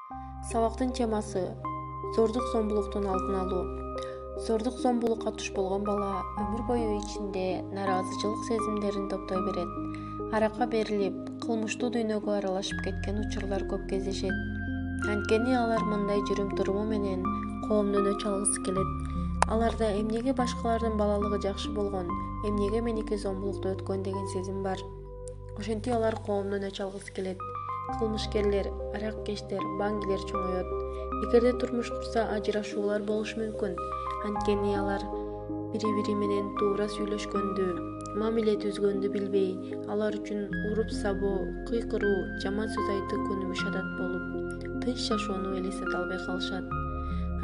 Сабактын темасы зордук зомбулуктун алдын алуу. Зордук зомбулукка туш болгон бала өмүр бою ичинде нараазычылык сезимдерин топтой берет. Аракка берилип, кылмыштуу дүйнөгө аралашып кеткен учурлар көп кездешет. Анткени алар мындай жүрүм-туруму менен коомдон өч алгысы келет. Аларда эмнеге башкалардын балалыгы жакшы болгон, эмнеге меники зомбулукта өткөн деген сезим бар. Ошентип алар коомдон өч алгысы келет. Кылмышкерлер, араккечтер, баңгилер чоңоет. Эгерде турмуш курса ажырашуулар болушу мүмкүн. Анткени алар бири-бири менен туура сүйлөшкөндү, мамиле түзгөндү билбей, алар үчүн уруп-сабоо, кыйкыруу, жаман сөз айтуу күнүмүш адат болуп, тынч жашоону элестете албай калышат.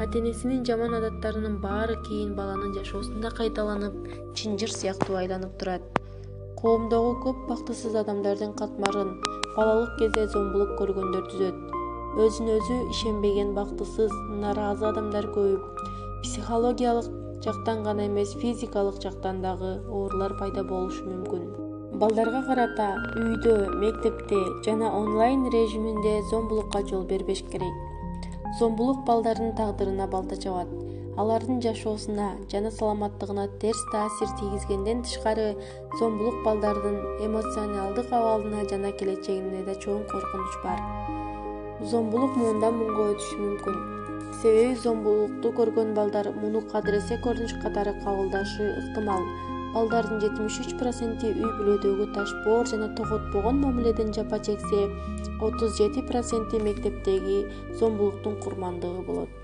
Ата-энесинин жаман адаттарынын баары кийин баланын жашоосунда кайталанып, чынжыр сыяктуу айланып турат. Коомдогу көп бактысыз адамдардын катмарын балалык кезде зомбулук көргөндөр түзөт. Өзүнө өзү ишенбеген бактысыз, нараазы адамдар көбөйүп, психологиялык жактан гана эмес, физикалык жактан дагы оорулар пайда болушу мүмкүн. Балдарга карата үйдө, мектепте жана онлайн режиминде зомбулукка жол бербеш керек. Зомбулук балдардын тагдырына балта чабат. Алардын жашоосуна жана саламаттыгына терс таасир тийгизгенден тышкары, зомбулук балдардын эмоционалдык абалына жана келечегине да чоң коркунуч бар. Зомбулук муундан муңга өтүшү мүмкүн. Себеби зомбулукту көргөн балдар муну кадыресе көрүнүш катары кабылдашы ыктымал. Балдардын 73% үй бүлөдөгү ташбоор жана тоготпогон мамиледен жапа чексе, 37% мектептеги зомбулуктун курмандыгы болот.